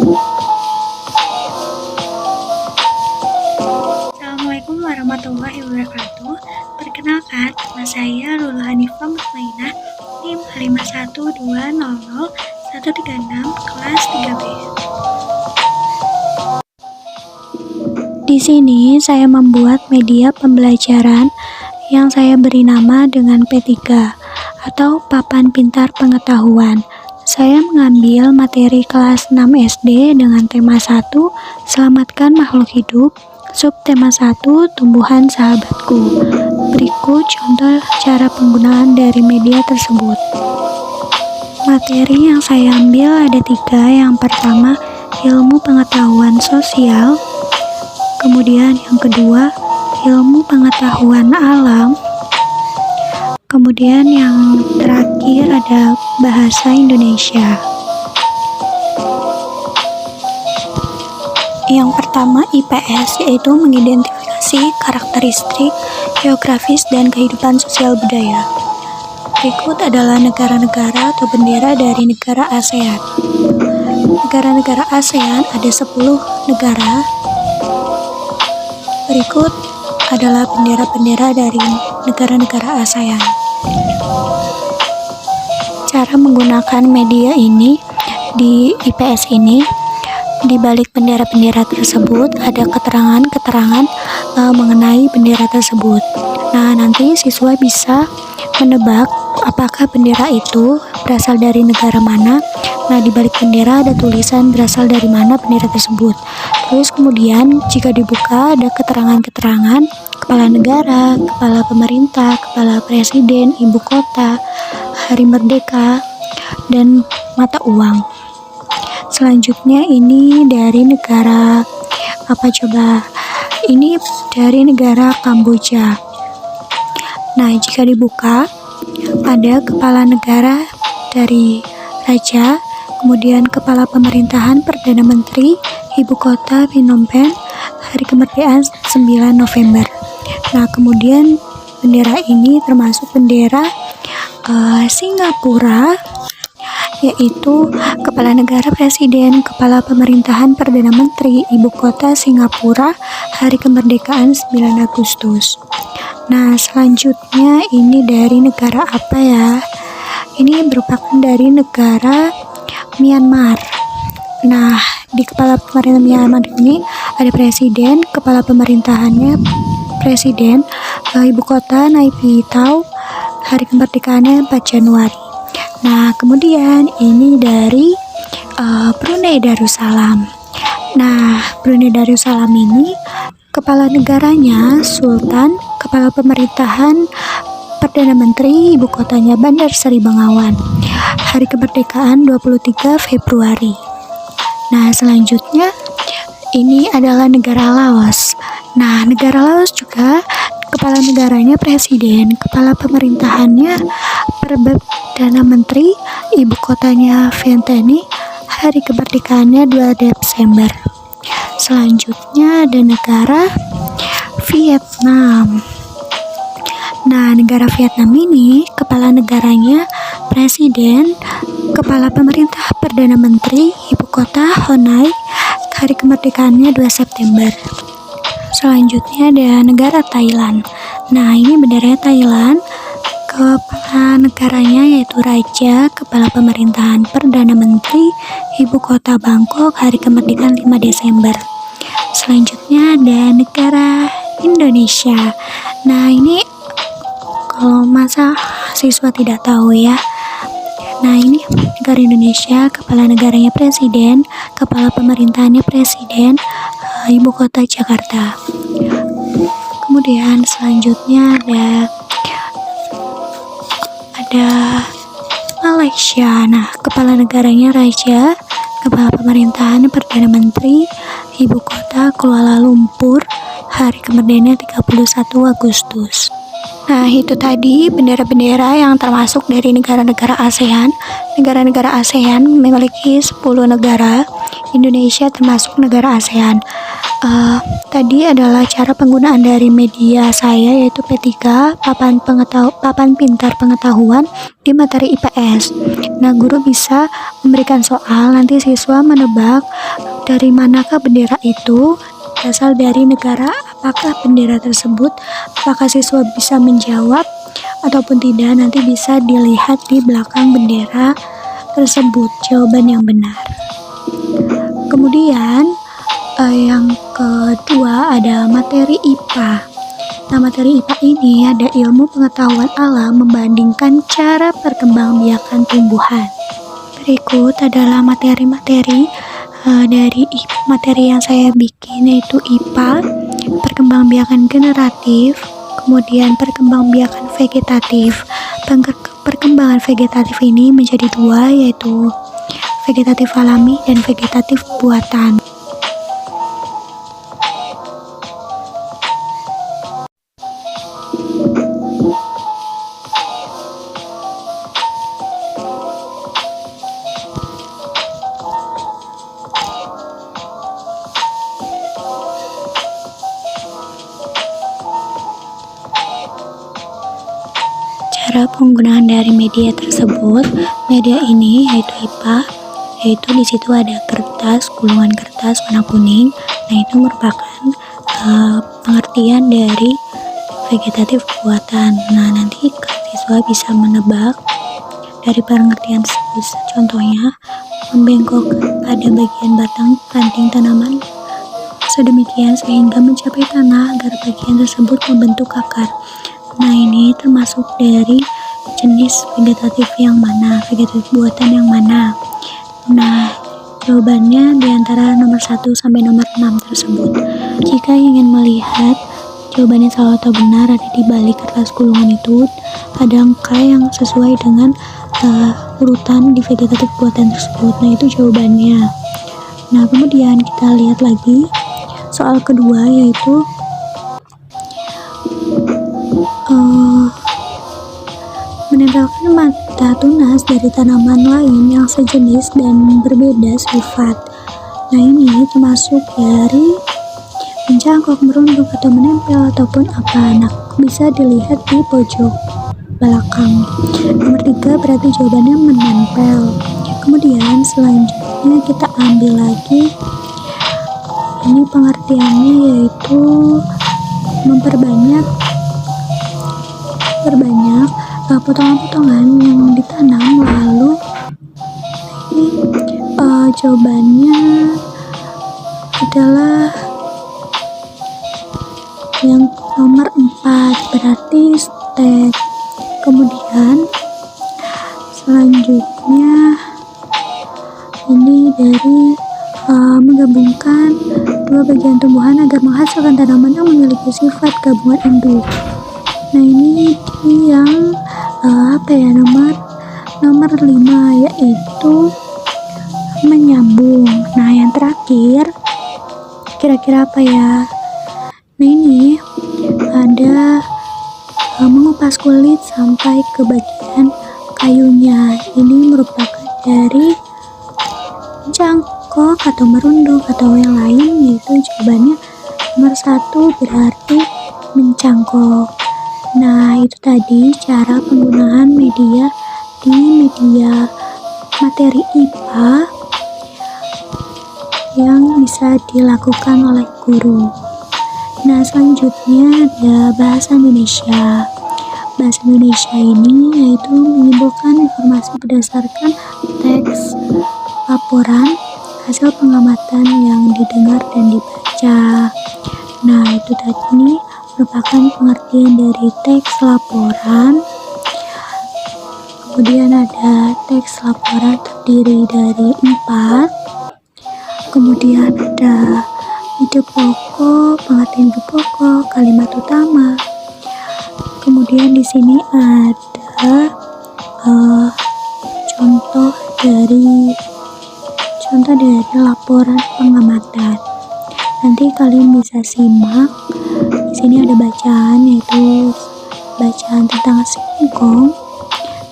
Assalamualaikum warahmatullahi wabarakatuh. Perkenalkan, nama saya Lulu Hanifah Mutmainah, NIM 512000136, kelas 3B. Di sini saya membuat media pembelajaran yang saya beri nama dengan P3 atau Papan Pintar Pengetahuan. Saya mengambil materi kelas 6 SD dengan tema 1, Selamatkan Makhluk Hidup, subtema 1, Tumbuhan Sahabatku. Berikut contoh cara penggunaan dari media tersebut. Materi yang saya ambil ada 3. Yang pertama, ilmu pengetahuan sosial. Kemudian yang kedua, ilmu pengetahuan alam. Kemudian yang terakhir ada bahasa Indonesia. Yang pertama IPS, yaitu mengidentifikasi karakteristik geografis dan kehidupan sosial budaya. Berikut adalah negara-negara atau bendera dari negara ASEAN. Negara-negara ASEAN ada 10 negara. Berikut adalah bendera-bendera dari negara-negara ASEAN. Cara menggunakan media ini di IPS ini, di balik bendera-bendera tersebut ada keterangan-keterangan mengenai bendera tersebut. Nah, nanti siswa bisa menebak apakah bendera itu berasal dari negara mana. Nah, di balik bendera ada tulisan berasal dari mana bendera tersebut. Terus kemudian jika dibuka ada keterangan-keterangan kepala negara, kepala pemerintah, kepala presiden, ibu kota, hari merdeka, dan mata uang. Selanjutnya ini dari negara apa coba? Ini dari negara Kamboja. Nah, jika dibuka ada kepala negara dari raja, kemudian kepala pemerintahan Perdana Menteri, ibu kota Phnom Penh, hari kemerdekaan 9 November. Nah, kemudian bendera ini termasuk bendera Singapura, yaitu kepala negara presiden, kepala pemerintahan Perdana Menteri, ibu kota Singapura, hari kemerdekaan 9 Agustus. Nah, selanjutnya ini dari negara apa ya? Ini merupakan dari negara Myanmar. Nah, di kepala pemerintahan Myanmar ini ada presiden, kepala pemerintahannya presiden, ibu kota Naypyidaw, hari kemerdekaannya 4 Januari. Nah, kemudian ini dari Brunei Darussalam. Nah, Brunei Darussalam ini kepala negaranya Sultan, kepala pemerintahan Perdana Menteri, ibu kotanya Bandar Seri Begawan, hari kemerdekaan 23 Februari. Nah, selanjutnya ini adalah negara Laos. Nah, negara Laos juga kepala negaranya presiden, kepala pemerintahannya Perdana Menteri, ibu kotanya Vientiane, hari kemerdekaannya 2 Desember. Selanjutnya ada negara Vietnam. Nah, negara Vietnam ini kepala negaranya presiden, kepala pemerintah Perdana Menteri, ibu kota Hanoi, hari kemerdekaannya 2 September. Selanjutnya ada negara Thailand. Nah, ini bendera Thailand, kepala negaranya yaitu raja, kepala pemerintahan Perdana Menteri, ibu kota Bangkok, hari kemerdekaan 5 Desember. Selanjutnya ada negara Indonesia. Nah, ini kalau masa siswa tidak tahu ya. Nah, ini negara Indonesia, kepala negaranya presiden, kepala pemerintahannya presiden, ibu kota Jakarta. Kemudian selanjutnya ada Malaysia. Nah, kepala negaranya raja, kepala pemerintahan Perdana Menteri, ibu kota Kuala Lumpur, hari kemerdekaannya 31 Agustus. Nah, itu tadi bendera-bendera yang termasuk dari negara-negara ASEAN. Negara-negara ASEAN memiliki 10 negara. Indonesia termasuk negara ASEAN. Tadi adalah cara penggunaan dari media saya, yaitu P3, Papan Pintar Pengetahuan di materi IPS. Nah, guru bisa memberikan soal, nanti siswa menebak dari manakah bendera itu, berasal dari negara apakah bendera tersebut. Apakah siswa bisa menjawab ataupun tidak, nanti bisa dilihat di belakang bendera tersebut jawaban yang benar. Kemudian yang kedua ada materi IPA. Nah, materi IPA ini ada ilmu pengetahuan alam membandingkan cara perkembangbiakan tumbuhan. Berikut adalah materi-materi dari materi yang saya bikin, yaitu IPA, perkembangbiakan generatif, kemudian perkembangbiakan vegetatif. Perkembangan vegetatif ini menjadi dua, yaitu vegetatif alami dan vegetatif buatan. Cara penggunaan dari media tersebut, media ini yaitu IPA, yaitu di situ ada kertas, gulungan kertas warna kuning. Nah, itu merupakan pengertian dari vegetatif buatan. Nah, nanti siswa bisa menebak dari pengertian tersebut. Contohnya, membengkokkan pada bagian batang ranting tanaman sedemikian sehingga mencapai tanah agar bagian tersebut membentuk akar. Nah, ini termasuk dari jenis vegetatif yang mana, vegetatif buatan yang mana. Nah, jawabannya di antara nomor 1 sampai nomor 6 tersebut. Jika ingin melihat jawabannya salah atau benar, ada di balik kertas gulungan itu ada angka yang sesuai dengan urutan di vegetatif buatan tersebut. Nah, itu jawabannya. Nah, kemudian kita lihat lagi soal kedua, yaitu menempelkan mata tunas dari tanaman lain yang sejenis dan berbeda sifat. Nah, ini termasuk dari mencangkok, merunduk, atau menempel, ataupun apa. Nah, bisa dilihat di pojok belakang. Nomor 3 berarti jawabannya menempel. Kemudian selanjutnya kita ambil lagi, ini pengertiannya yaitu memperbanyak potongan-potongan yang ditanam. Lalu ini jawabannya adalah yang nomor 4, berarti stek. Kemudian selanjutnya ini dari menggabungkan dua bagian tumbuhan agar menghasilkan tanaman yang memiliki sifat gabungan induk. Nah, ini yang nomor 5, yaitu menyambung. Nah, yang terakhir kira-kira apa ya? Nah, ini ada mengupas kulit sampai ke bagian kayunya. Ini merupakan dari mencangkok atau merunduk atau yang lain, yaitu jawabannya nomor 1 berarti mencangkok. Nah, itu tadi cara penggunaan media di materi IPA yang bisa dilakukan oleh guru. Nah, selanjutnya ada bahasa Indonesia. Bahasa Indonesia ini yaitu menyimpulkan informasi berdasarkan teks laporan hasil pengamatan yang didengar dan dibaca. Nah, itu tadi merupakan pengertian dari teks laporan. Kemudian ada teks laporan terdiri dari 4. Kemudian ada ide pokok, pengertian ide pokok, kalimat utama. Kemudian di sini ada contoh dari laporan pengamatan. Nanti kalian bisa simak. Di sini ada bacaan, yaitu bacaan tentang singkong.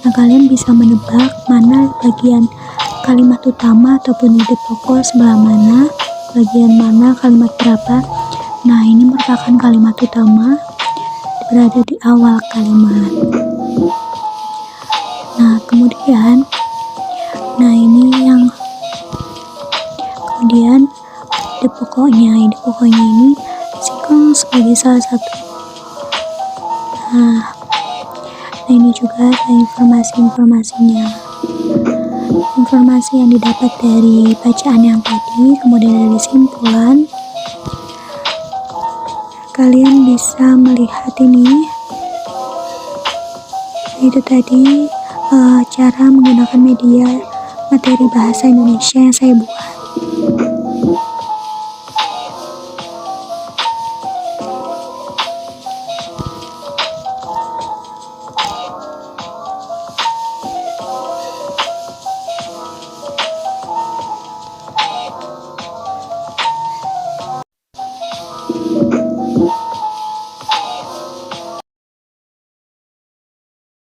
Nah, kalian bisa menebak mana bagian kalimat utama ataupun ide pokok sebelah mana, bagian mana, kalimat berapa. Nah, ini merupakan kalimat utama, berada di awal kalimat. Nah, kemudian ide pokoknya ini singkong sebagai salah satu. Nah, ini juga ada informasinya. Informasi yang didapat dari bacaan yang tadi, kemudian dari simpulan, kalian bisa melihat ini. Itu tadi cara menggunakan media materi bahasa Indonesia yang saya buat.